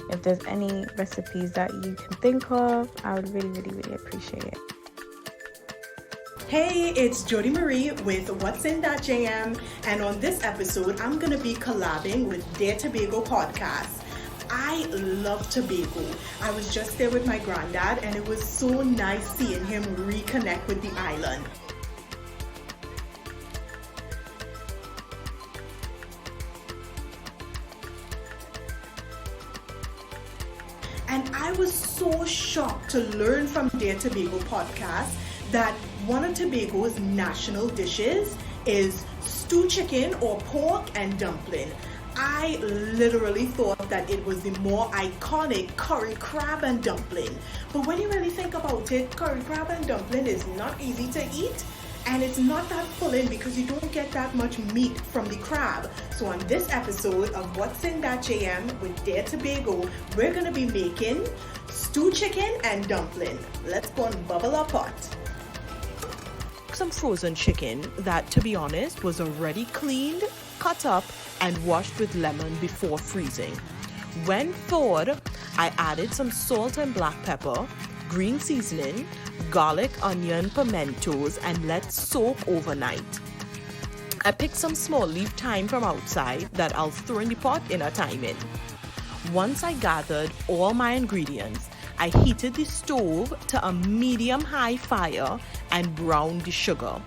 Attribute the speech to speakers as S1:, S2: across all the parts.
S1: If there's any recipes that you can think of, I would really, really, really appreciate it.
S2: Hey, it's Jodie Marie with What's in That JM, and on this episode, I'm going to be collabing with Dear Tobago podcast. I love Tobago. I was just there with my granddad, and it was so nice seeing him reconnect with the island. And I was so shocked to learn from Dear Tobago podcast that one of Tobago's national dishes is stew chicken or pork and dumpling. I literally thought that it was the more iconic curry crab and dumpling. But when you really think about it, curry crab and dumpling is not easy to eat. And it's not that filling because you don't get that much meat from the crab. So on this episode of What's in That JM with Dear Tobago, we're going to be making stew chicken and dumpling. Let's go and bubble our pot.
S3: Some frozen chicken that, to be honest, was already cleaned, cut up, and washed with lemon before freezing. When thawed, I added some salt and black pepper, green seasoning, garlic, onion, pimentos, and let soak overnight. I picked some small leaf thyme from outside that I'll throw in the pot in a time in. Once I gathered all my ingredients, I heated the stove to a medium-high fire and browned the sugar.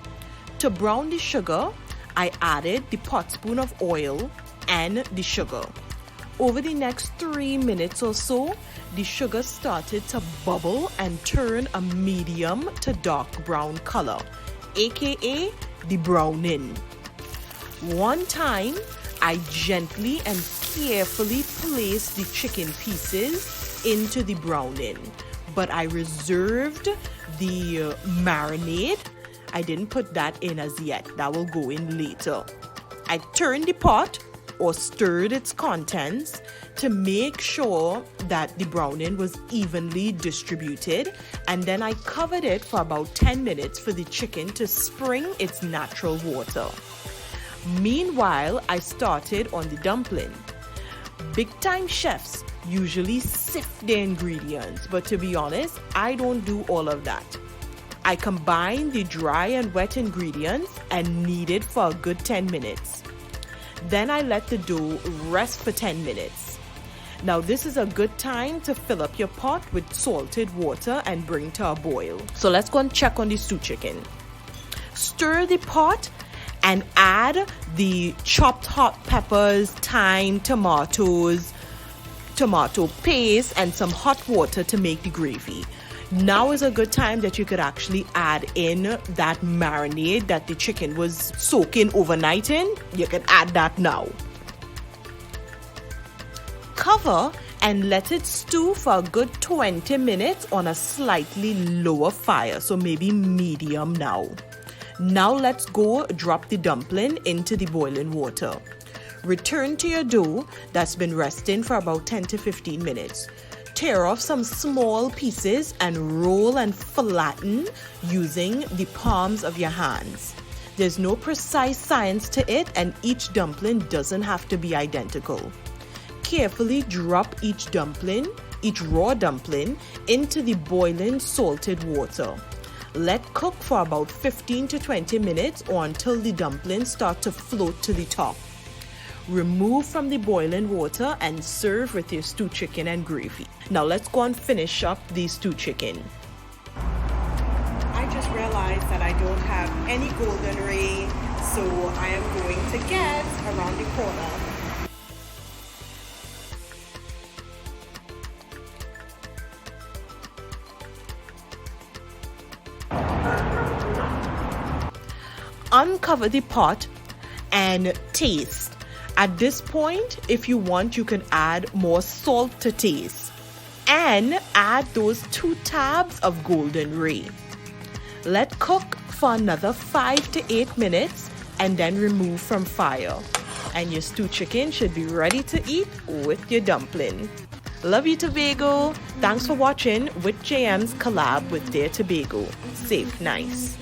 S3: To brown the sugar, I added the pot spoon of oil and the sugar. Over the next 3 minutes or so, the sugar started to bubble and turn a medium to dark brown color, aka the browning. One time, I gently and carefully placed the chicken pieces into the browning, but I reserved the marinade. I didn't put that in as yet. That will go in later. I turned the pot or stirred its contents to make sure that the browning was evenly distributed, and then I covered it for about 10 minutes for the chicken to spring its natural water. Meanwhile, I started on the dumpling. Big time chefs usually sift their ingredients, but to be honest, I don't do all of that. I combine the dry and wet ingredients and knead it for a good 10 minutes. Then I let the dough rest for 10 minutes. Now this is a good time to fill up your pot with salted water and bring to a boil. So let's go and check on the stew chicken. Stir the pot and add the chopped hot peppers, thyme, tomatoes, tomato paste, and some hot water to make the gravy. Now is a good time that you could actually add in that marinade that the chicken was soaking overnight in. You can add that now. Cover and let it stew for a good 20 minutes on a slightly lower fire, so maybe medium now. Now let's go drop the dumpling into the boiling water. Return to your dough that's been resting for about 10 to 15 minutes. Tear off some small pieces and roll and flatten using the palms of your hands. There's no precise science to it, and each dumpling doesn't have to be identical. Carefully drop each raw dumpling, into the boiling salted water. Let cook for about 15 to 20 minutes or until the dumplings start to float to the top. Remove from the boiling water and serve with your stew chicken and gravy. Now let's go and finish up the stew chicken.
S2: I just realized that I don't have any golden ray, so I am going to get around the corner.
S3: Uncover the pot and taste. At this point, if you want, you can add more salt to taste and add those 2 tabs of golden ray. Let cook for another 5 to 8 minutes and then remove from fire. And your stew chicken should be ready to eat with your dumpling. Love you, Tobago. Thanks for watching WIT JM's collab with Dear Tobago. Safe nice.